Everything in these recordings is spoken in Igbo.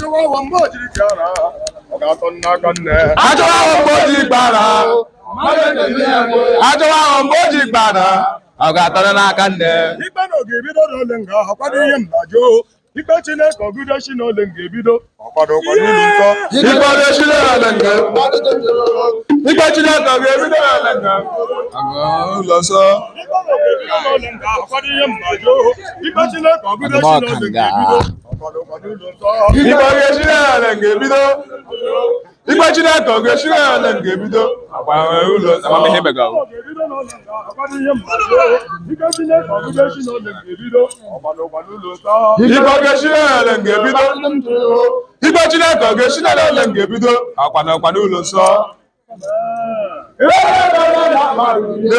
Ajụwa wamboji gara, ọ ga-atọ n'aka nne. Ajụwa wamboji gbara. Ajụwa wamboji gbara, ọ ga-atọ n'aka nne. Ikpe na oge ebido n'ole nga akwado ihe m na-ajụ. Ikpe Chineke obido si n'ole nga ebido, ọkwado ụlọ nsọ. Ikpe Chineke nga Ikpe Chineke ga-ebido n'ole nga ụlọ nsọ. Ikpe na oge ebido n'ole nga akwado ihe m na-ajụ. Ikpe Chineke obido si n'ole nga ebido, ọkwado ụlọ nsọ. Ikpe Chineke ga-ebido. Ikpe Chineke ga-esi n'ole nga ebido, ọkwado ụlọ nsọ. Ikpe Chineke obido si n'ole nga ebido, ọkwado ụlọ nsọ. Ikpe ga-esi n'ole nga ebido. Ikpe Chineke ga-esi n'ole nga ebido, ọkwado ụlọ nsọ.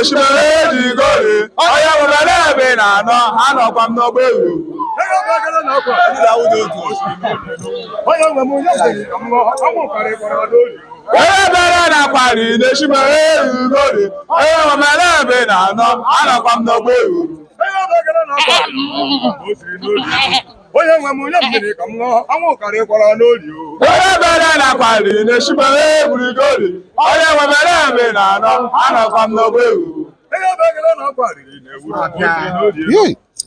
Esimere eji gori, onye nwere n'ebe na-anọ, anọkwa m n'ọgba ewu. Onye bịara na-akwari n'esimere eji gori, onye nwere n'ebe na-anọ, anọkwa m n'ọgba ewu. Onye nwe m onye mmiri ka m ṅụọ, anwụ karịkwara n'oli. Onye bịara na-akwari n'esimere eji gori, onye nwere n'ebe na-anọ, anọkwa m n'ọgba ewu.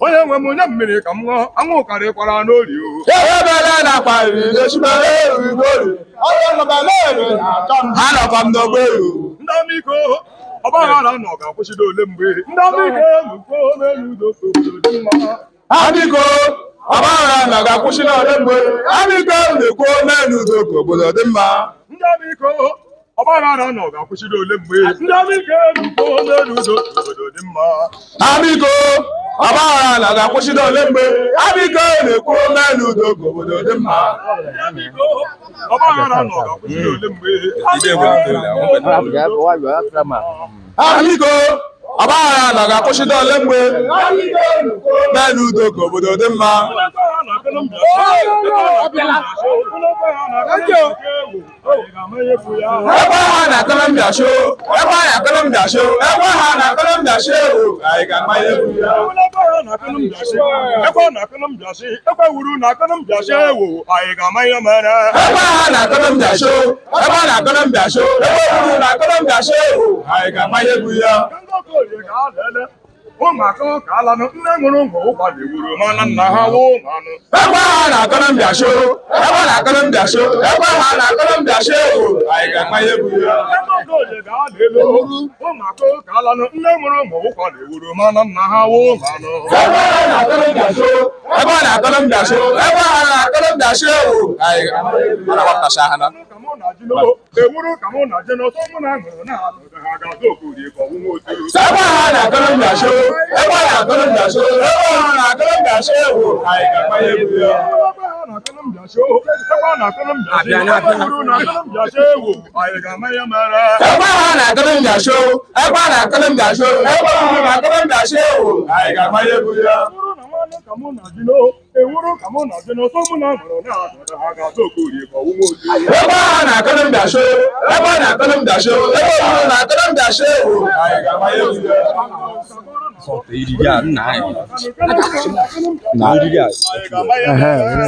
Onye nwe m onye mmiri ka m ṅụọ, anwụ karịkwara n'oli. Onye bịara na-akwari n'esimere eji gori, onye nwere n'ebe na-anọ, anọkwa m n'ọgba ewu. Ndị amiko ọgbaghara nọ ga-akwụsịdo ole mgbe. Ndị amiko eluko n'elu udo obodo dị mma. Amiko ọgbaghara nọ ga-akwụsị n'ole mgbe. Amiko na-ekwu n'elu udo ka obodo dị mma. Ndị amiko ọgbaghara nọ ga-akwụsịdo ole mgbe. Ndị amiko eluko n'elu udo obodo dị mma. Amiko ọgbaghara nọ ga-akwụsị n'ole mgbe. Amiko na-ekwu n'elu udo ka obodo dị mma. Amiko ọgbaghara nọ ga-akwụsịdo ole mgbe. Amiko ọgbaghara nọ ga-akwụsị n'ole mgbe. N'elu udo ka obodo dị mma. Ebe ha na-akọrọ mbịasho, ebe ha na-akọrọ mbịasho, ebe ha na-akọrọ mbịasho ewu, anyị ga-amanye egwu ya. Ekwe wuru na akọrọ mbịasho ewu, anyị ga-amanye mere. Ebe ha na-akọrọ mbịasho, ebe ha na-akọrọ mbịasho, ebe wuru na akọrọ mbịasho ewu, anyị ga-amanye egwu ya. Ụmụaka ka alanụ nne ṅụrụ ngwọ ụkwa na-ewuru mana nna ha wụ manụ. Ebe ha na-akọrọ mbịasho, ebe ha na-akọrọ mbịasho, ebe ha na-akọrọ mbịasho ewu, anyị ga-amanye egwu ya. Ụmụaka ka alanụ nne ṅụrụ ngwọ ụkwa na-ewuru mana nna ha wụ manụ. Ebe ha na-akọrọ mbịasho, ebe ha na-akọrọ mbịasho, ebe ha na-akọrọ mbịasho ewu, anyị ga-amanye egwu ya. Ewuru ka mụ na je n'ọtọ mụ na ṅụrụ na ha ga-azụ okori ka ọnwụnwa otu. Ebe ha na-akọrọ mbịasho, ebe ha na-akọrọ mbịasho, ebe ha na-akọrọ mbịasho ewu, anyị ga-amanye egwu ya. Ebe ha na-akọrọ mbịasho ewu, anyị ga-amanye mere. Ebe ha na-akọrọ mbịasho, ebe ha na-akọrọ mbịasho, ebe ha na-akọrọ mbịasho ewu, anyị ga-amanye egwu ya. Ewuru ka mụ na je n'ọtọ mụ na ṅụrụ na ha ga-azụ okori ka ọnwụnwa otu. Ebe ha na-akọrọ mbịasho, ebe ha na-akọrọ mbịasho, ebe ha na-akọrọ mbịasho ewu, anyị ga-amanye egwu ya.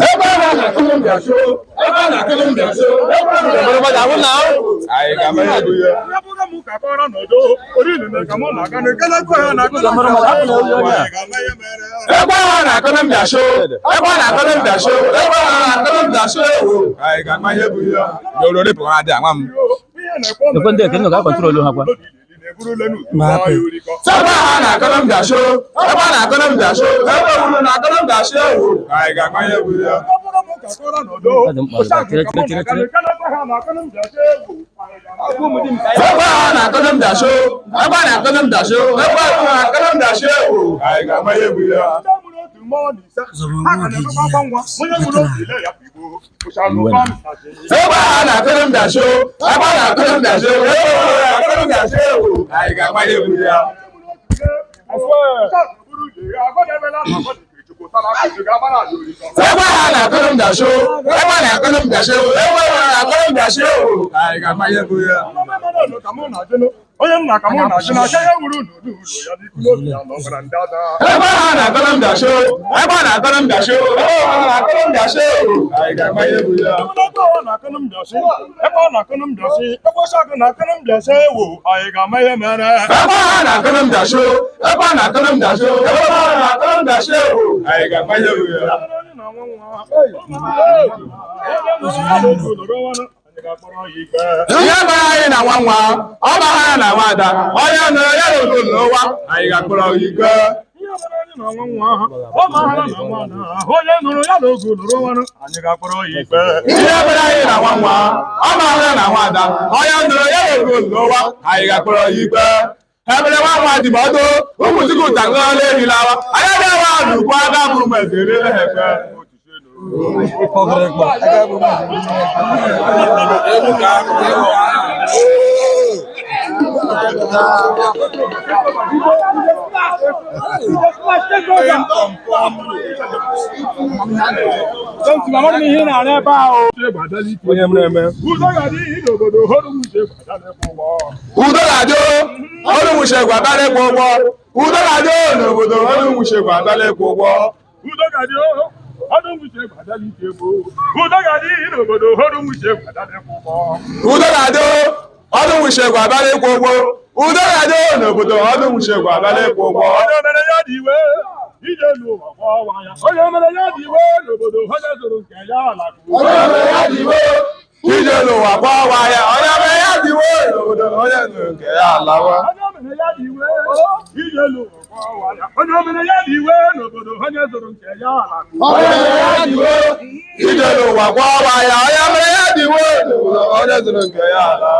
Ebe ha na-akọrọ mbịasho, ebe ha na-akọrọ mbịasho, ebe ha anyị ga-amanye egwu ya. Ebe ha na-akọrọ mbịasho, ebe ha na-akọrọ mbịasho, ebe ha na-akọrọ mbịasho ewu, anyị ga-amanye egwu ya. Ekwentị ekene ga kọntrol ha kwa. Ebe ha na-akọrọ mbịasho, ebe ha na-akọrọ mbịasho, ebe wuru na-akọrọ mbịasho ewu, anyị ga-amanye egwu ya. Ebe ha na-akọrọ mbịasho, ebe ha na-akọrọ mbịasho, ebe wuru na-akọrọ mbịasho ewu, anyị ga-amanye egwu ya. Ebe ha na-akọrọ mbịasho, ebe ha na-akọrọ mbịasho, ebe wuru na-akọrọ mbịasho ewu, anyị ga-amanye egwu ya. Ebe ha na-akọrọ mbịasho, ebe ha na-akọrọ mbịasho, ebe wuru na-akọrọ mbịasho ewu, anyị ga-amanye egwu ya. onye nna ka mụ na-achị na-acha ya wuru n'ụlọ ya n'iku n'obi ya nọbara ndị ada ebe ha na-akọrọ m dasho ebe a na-akọrọ m dasho ebe ha na-akọrọ m dasho anyị ga-amanye bụ ya ebe ọ na-akọrọ m dasị ebe ọ na-akọrọ m dasị ebe ọsọ agụ na-akọrọ m dasị ewu anyị ga-ama ihe mere ebe ha na-akọrọ m dasho ebe a na-akọrọ m dasho ebe ha na-akọrọ m dasho anyị ga-amanye bụ ya ihe mere anyị na nwa nwa ọ gbaghara na nwada onye nụrụ ya na ogo n'ụwa anyị ga-akpọrọ ya ikpe onye nụrụ ya na ogu nụrụ nwanụ anyị ga-akpọrọ ya ikpe ihe mere anyị na nwa nwa ọ gbaghara na nwada onye nụrụ ya na ogo n'ụwa anyị ga-akpọrọ ya ikpe ebere nwa nwa dị ọdụ ụmụ chukwu takọrọla ehilawa anyị ga-ewe adụkwu aga bụ mezere ha ekpe udo ga-adị ọrụ nwuchekwu abịala ịkwụ ụgwọ udo ga-adị n'obodo ọrụ nwuchekwu abịala ịkwụ ụgwọ udo ga-adị ọdụ nwuche gbadala ike bụ udo ga-adị n'obodo ọdụ nwuche gbadala ịkwụ ụgwọ udo ga-adị ọrụ nwuchekwu abịala ịkwụ ụgwọ udo ga-adị n'obodo ọrụ nwuchekwu abịala ịkwụ ụgwọ onye mere ya dị iwe ije n'ụwa ọwa ya onye mere ya dị iwe n'obodo onye zụrụ nke ya ala onye mere ya dị iwe ije n'ụwa ọwa ya onye mere ya dị iwe n'obodo onye zụrụ nke ya alawa onye mere ya dị iwe ije n'ụwa ọwa ya onye mere ya dị iwe n'obodo onye zụrụ nke ya ala onye mere ya dị iwe ije n'ụwa ọwa ya onye mere ya dị iwe n'obodo onye zụrụ nke ya ala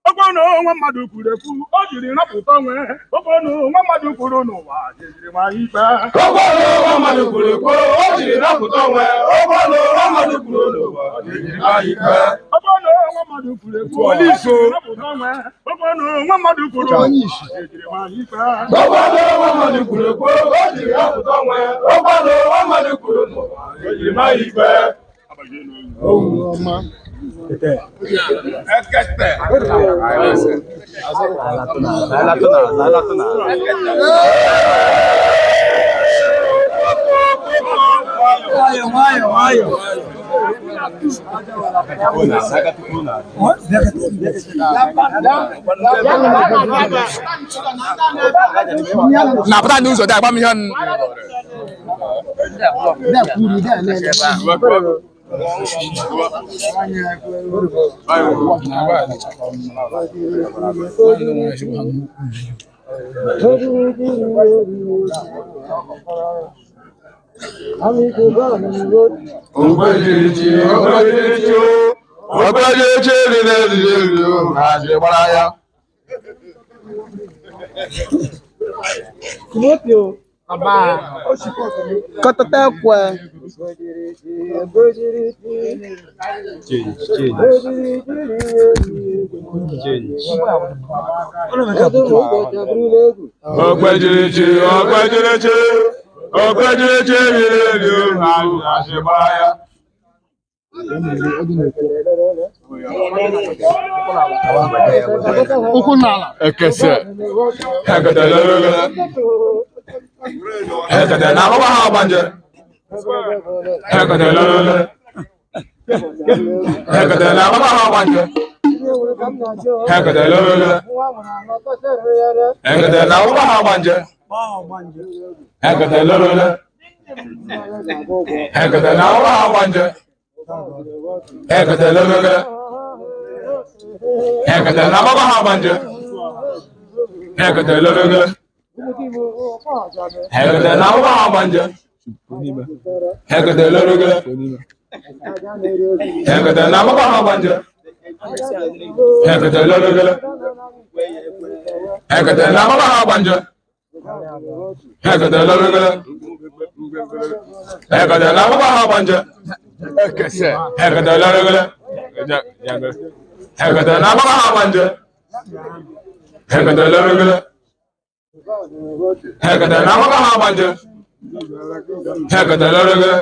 ọgbọnụ nwa mmadụ kwuru ekwu o jiri napụta onwe ọgbọnụ nwa mmadụ kwuru n'ụwa jiri ma ikpe ọgbọnụ nwa mmadụ kwuru ekwu o jiri napụta onwe ọgbọnụ nwa mmadụ kwuru n'ụwa jiri ma ikpe ọgbọnụ nwa mmadụ kwuru ekwu o jiri napụta onwe ọgbọnụ nwa mmadụ kwuru jiri ma ikpe ọgbọnụ nwa mmadụ kwuru ekwu o jiri napụta onwe ọgbọnụ nwa mmadụ kwuru n'ụwa jiri ma ikpe na pụta n'ụzọ dị agba m ihe Hekata lorogala.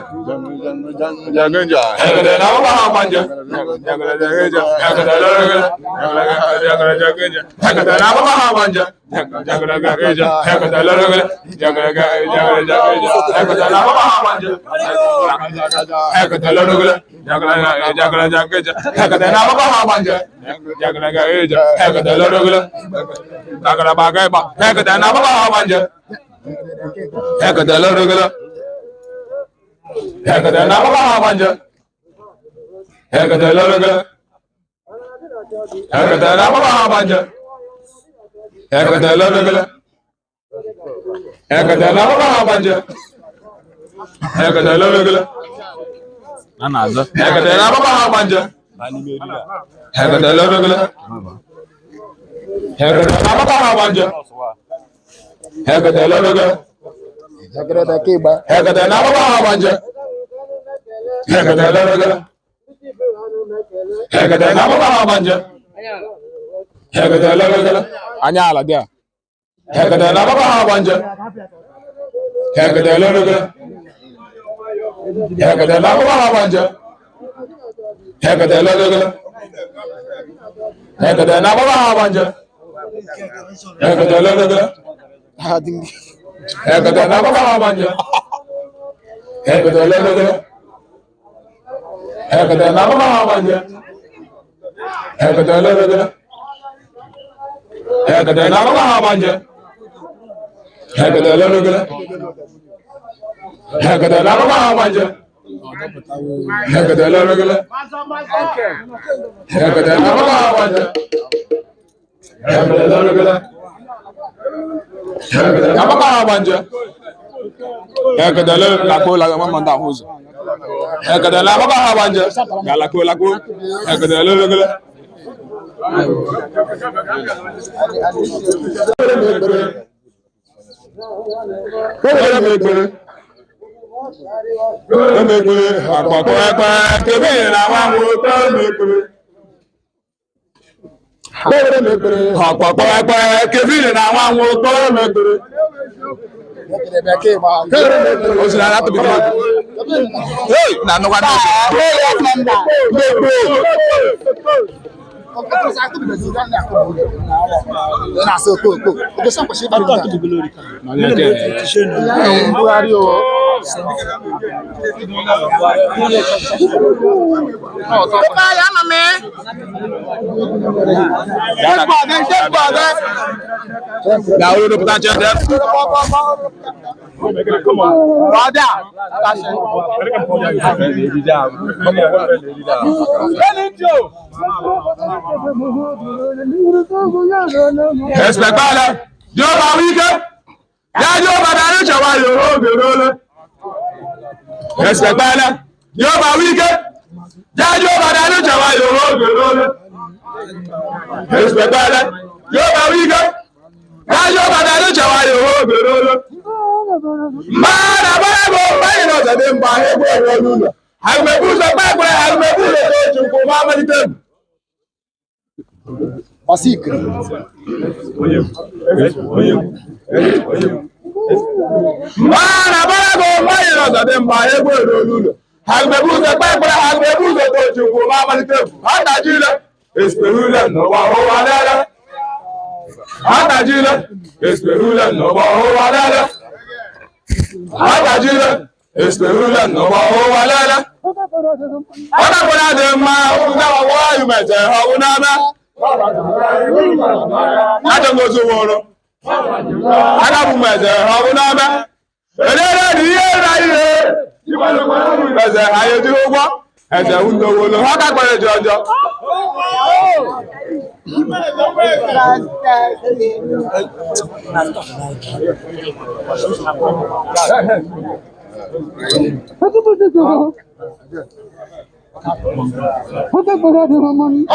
Hekata na baba banja. Hekata lorogala. Hekata na baba banja. Hekata lorogala. Hekata na baba banja. Hekata lorogala. Hekata na baba banja. Hekata lorogala. Hekata bagai ba. Hekata na baba banja. Hekata lorogala. Hekata na baba banja. Hekata lorogala. Hekata na baba banja. Hekata lorogala. Hekata na baba banja. Hekata lorogala. Anaza. Hekata na baba banja. Hekata lorogala. Hekata na baba banja. Hekata lorogala. Hekata na baba banja. Hekata lorogala. Hekata na baba banja. Hekata lorogala. Anya ala dia. Hekata na baba banja. Hekata lorogala. Hekata na baba banja. Hekata lorogala. Hekata na baba banja. Hekata lorogala. Hekata na baba banja. Hekata lorogala. Hekata na baba banja. Hekata lorogala. Hekata na baba banja. Hekata lorogala. Hekata na baba banja. Hekata lorogala. Hekata na baba banja. Hekata lorogala. Hekata na baba banja. Hekata la ko la mama nda hozo. Hekata la baba banja. La ko. Hekata lorogala. Espectacula, yo va weekend, ya yo va dar un chaval, yo Espectacula, yo va weekend, ya yo va dar un chaval, yo Espectacula, yo va weekend, ya yo va dar un chaval, yo Mara, no se den baje, I me puso back, I me puso to Mama Litem. Massacre. Mana barago mayro da dem ba ego lulu. Hagbebu se pepe hagbebu se to chuku mama lite. Hata jile esperule no wa ho walala. Hata jile esperule no wa ho walala. Hata jile esperule no wa ho walala. Ona bona dem ma una wa yu mete ha una ba. Hata ngozo woro. Hata bu mete ha una ba. Elere ni ye ra ire. Ẹsẹ̀ ayé tí ó gbọ́, ẹsẹ̀ ń dowó lọ, wọ́n kápẹ́rẹ́ jọjọ.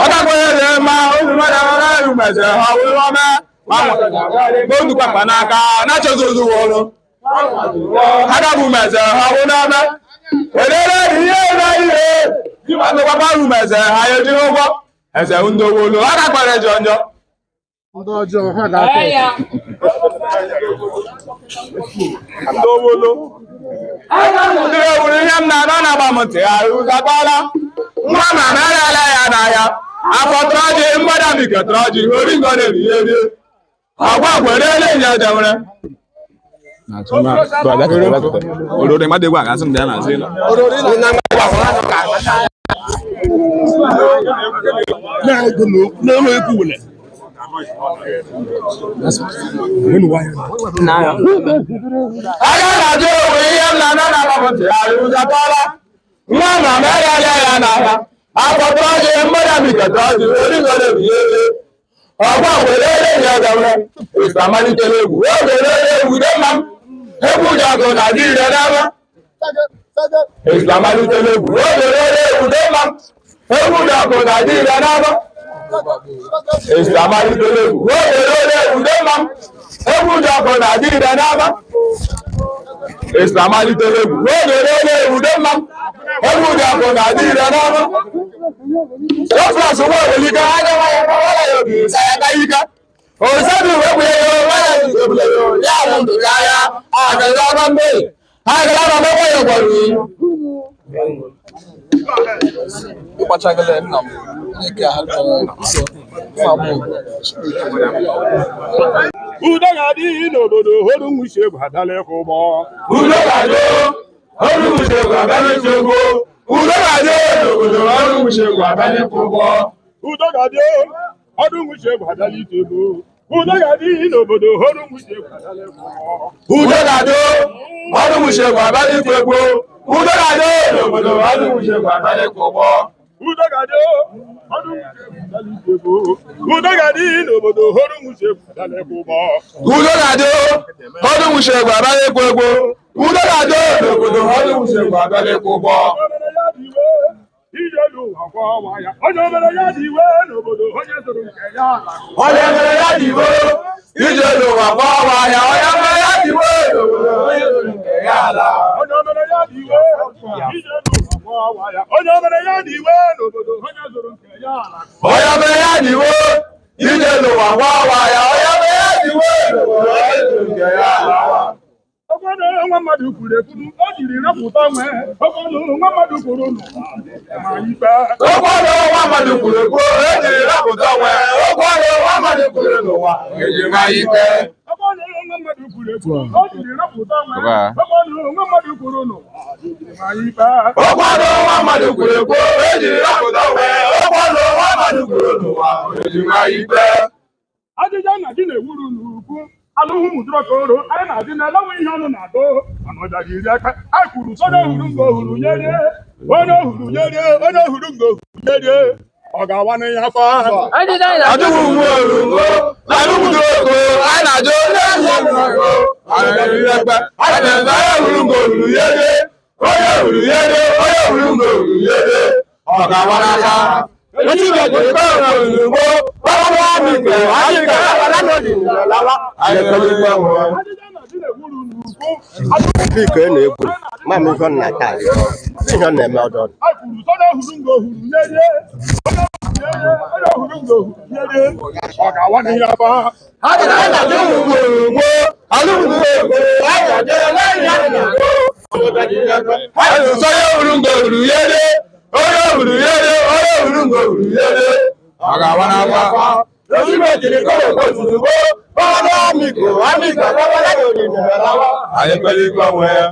Ọ̀dàpẹ̀rẹ̀ rẹ̀ máa ń mọ̀dà wọn láàrin mẹ̀sẹ̀ ọ̀hún lọ́mẹ́. Gbóòdù pàpà náà ká náà tó tó wọ́n. Adabu mẹsẹ̀ ọ̀hún náà. Èdèrè ìyé ìráyè. Àti pápá rù mẹsẹ̀ ayé tí ó gbọ́. Ẹsẹ̀ ń dowó lọ, adápẹ̀rẹ̀ jọjọ. Ọjọ́ ọ̀hún àdáfẹ́. Ndowolo. Ndị ewuru ihe m na-anọ na-agba m ntịgharị ụzakọla. Nwa ma merela ya n'ahịa. Afọtụrụ ọjị mgbada m iketụrụ ọjị ori ngo na-eri ihe rie. Ọgwa gwere ele nye dewere. Orori mmadụ egwu agasị m dị ya na-azụ ịlọ. Aga na-ajụ onwe ihe m na-anọ na-agbapụta ya ụzakọla. Nwa ma merela ya n'ahịa. Afọtụrụ ọjị mgbada m iketụrụ ọjị ori ngo na-eri ihe rie. Ọgwa gwere ele nye dewere. Esi amalitela egwu. O gwere ele egwu dị mma. Egwu jago na dị ire n'ama. Esi amalitela egwu. O gwere ele egwu dị mma. Egwu jago na dị ire n'ama. Esi amalitela egwu. O gwere ele egwu dị mma. Egwu jago na dị ire n'ama. Esi amalitela egwu. O gwere ele egwu dị mma. Egwu jago na dị ire n'ama. Sọfụlasị nwa olika anya nwanyị ọwara ya obi saya ka ika. Osabi wewe yo wala ndubule yo ya mundu kaya agala bambe agala bambe ko yo gori upachagale nam eke halto so famu Udagadi n'obodo horu nwuche gbadale kwụgbọ. Udagado horu nwuche gbadale kwụgbọ. Udagado n'obodo horu nwuche gbadale kwụgbọ. Udagadi horu nwuche gbadale kwụgbọ. Udagadi n'obodo horu nwuche gbadale kwụgbọ. Udagado horu nwuche gbadale kwụgbọ. Udagado n'obodo horu nwuche gbadale kwụgbọ. Udagadi horu nwuche gbadale kwụgbọ. Udagadi n'obodo horu nwuche gbadale kwụgbọ. Udagado horu nwuche gbadale kwụgbọ. Udagado n'obodo horu nwuche gbadale kwụgbọ. Onye mere ya dị iwe n'obodo onye zụrụ nke ya ala. Onye mere ya dị iwe ije n'ụwa gbawa ya. Onye mere ya dị iwe n'obodo onye zụrụ nke ya ala. Onye mere ya dị iwe ije n'ụwa gbawa ya. Onye mere ya dị iwe n'obodo onye zụrụ nke ya ala. Onye mere ya dị iwe ije n'ụwa gbawa ya. Onye mere ya dị iwe n'obodo onye zụrụ nke ya ala. Ọkwanụ nwa mmadụ kwuru ekwuru o jiri rapụta nwe. Ọkwanụ nwa mmadụ kwuru n'ụwa ma ikpe. Ọkwanụ nwa mmadụ kwuru ekwuru e jiri rapụta nwe. Ọkwanụ nwa mmadụ kwuru n'ụwa ejiri ma ikpe. Ọkwanụ nwa mmadụ kwuru ekwuru o jiri rapụta nwe. Ọkwanụ nwa mmadụ kwuru n'ụwa ejiri ma ikpe. Ọkwanụ nwa mmadụ kwuru ekwuru e jiri rapụta nwe. Ọkwanụ nwa mmadụ kwuru n'ụwa ejiri ma ikpe. Ajịja na dị na-ewuru n'ukwu. Alụghị mụdụrọkoro anyị na-adị na-elewe ihe ọnụ na-adọ anọjaghị iri aka anyị kwuru so onye ohuru ngo ohuru nyerie onye ohuru nyerie onye ohuru ngo ohuru nyerie ọ ga-awanụ ya afọ Ajụghị uwe orungo alụmdụrọkoro anyị na-ajụ onye ohuru ngo ohuru nyerie onye ohuru nyerie onye ohuru ngo ohuru nyerie ọ ga-awa n'aka. Biko na-egwu mama ihe na-ata ihe na-eme ọdọ onye hụrụ ya onye hụrụ ngo hụrụ ya ọ ga-awa n'aka. Anyị kpere ikpe onwe ya.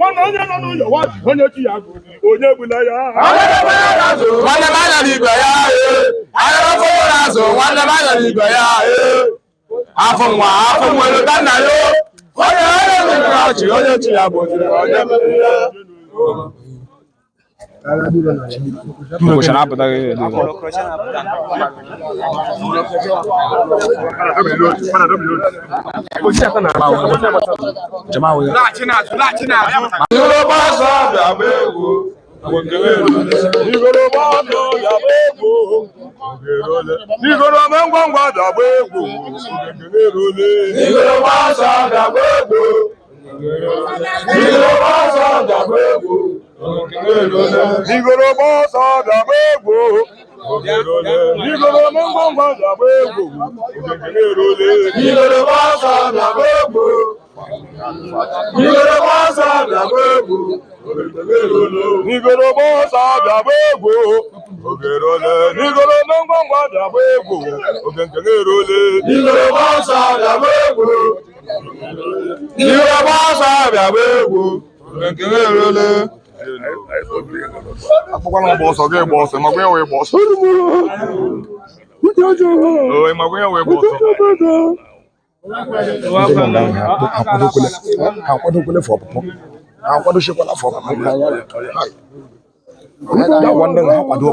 mana onye nọ n'ụlọ waji onye chi ya gụrụ onye gbula ya nwanne m anya n'igwe ya anya n'okporo azụ nwanne m anya n'igwe ya afọ nwa afọ nwere ka nna ya onye mere ọchị onye chi ya gụziri onye mere ya Crochet na-apụtaghị Igoro boso daba egwu Igoro mengwangwa daba egwu Igoro boso daba egwu Igoro boso daba egwu Igoro boso daba egwu Igoro mengwangwa daba egwu Igoro boso daba egwu Igoro boso daba egwu Akpọkwala m ọsọ gị gba ọsọ magwa ya wee gba ọsọ magwa ya wee gba ọsọ akwadokwele fọ ọpụpụ akwadochikwala fọ ọpụpụ nwanne ha kwado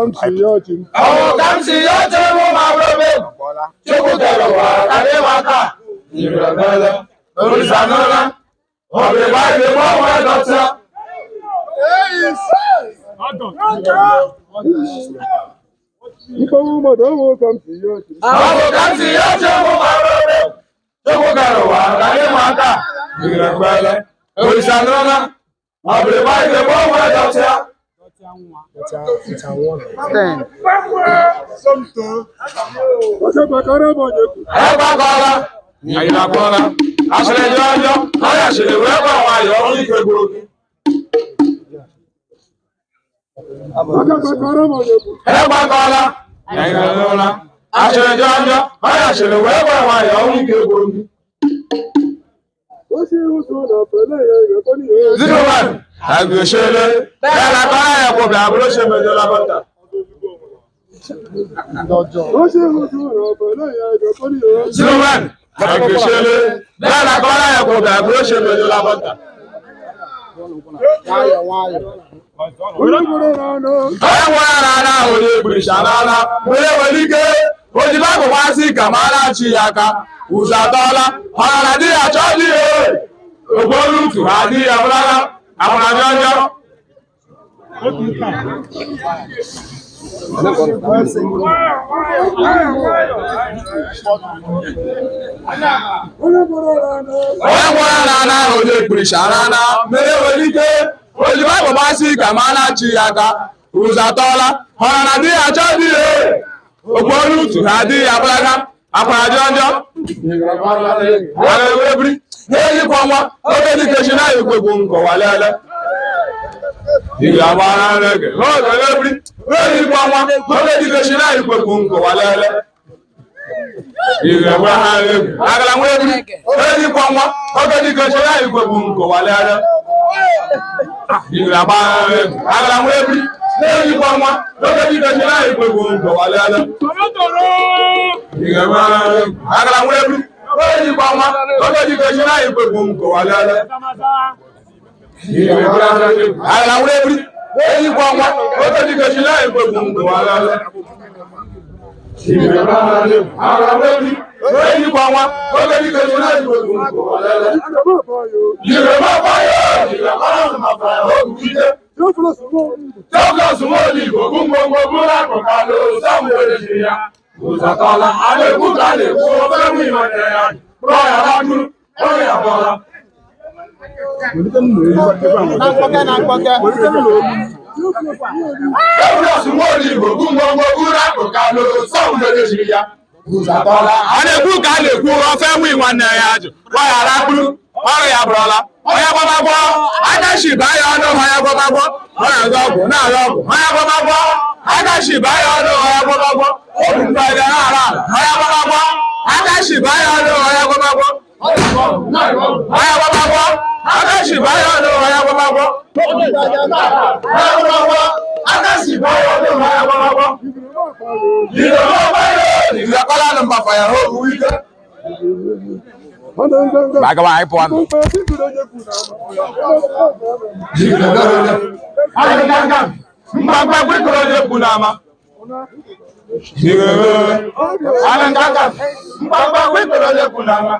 gbamagbo akasi báyọ̀ ló aya gbamagbo akasi báyọ̀ ló aya gbamagbo ìdòwò báyọ̀ ìgbàkọ́lá ló ń bá fàyà ó wù wíkẹ́. Bagawa ai puan. Mbagba kwekoro je kunama. Alanganga. Mbagba kwekoro je kunama.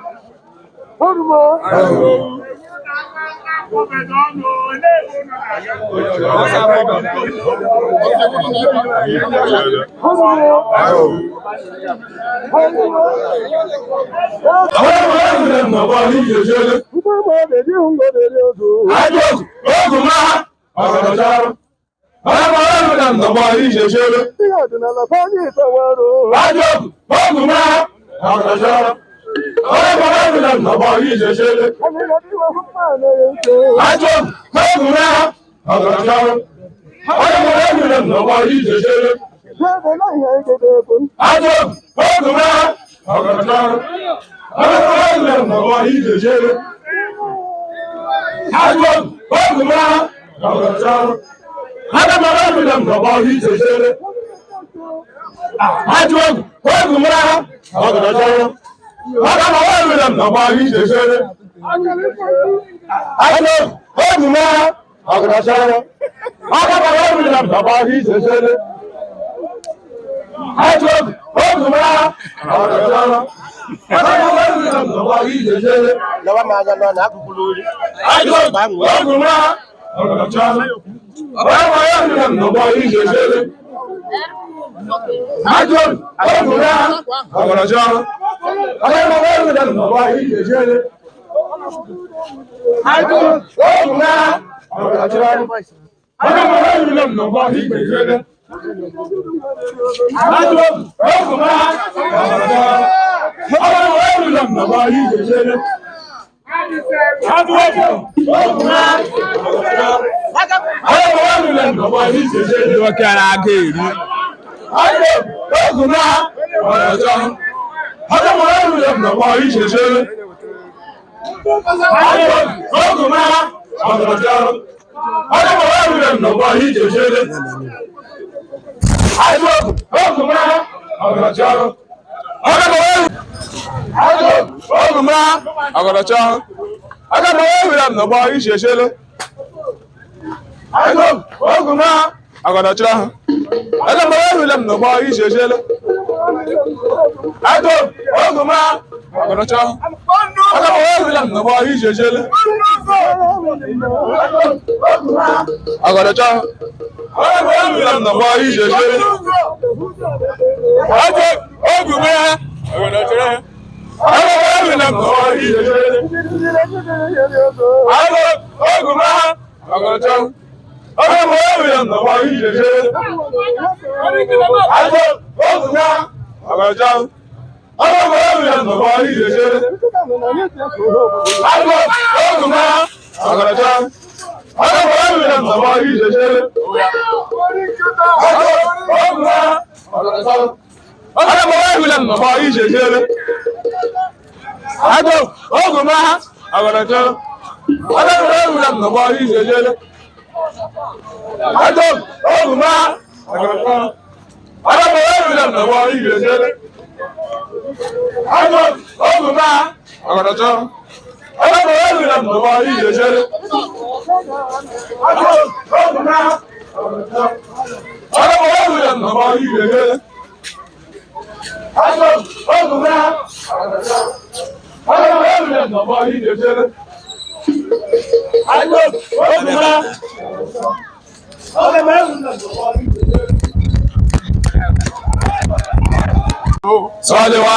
Sọdịwa,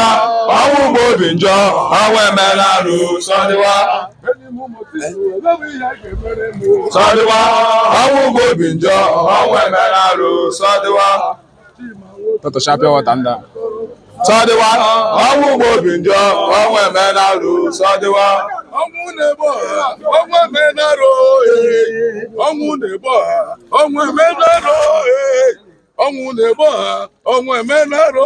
ọnwụ ugbo obi njọ, ọnwụ emela arụ, sọdịwa. Sọdịwa, ọnwụ ugbo obi njọ, ọnwụ emela arụ, sọdịwa. Toto shapia watanda. Sọdịwa, ọnwụ ugbo obi njọ, ọnwụ emela arụ, sọdịwa. Ọnwụ na-ebo ha, ọnwụ emela arụ, ọnwụ na-ebo ha, ọnwụ emela arụ, ọnwụ na-ebo ha, ọnwụ emela arụ.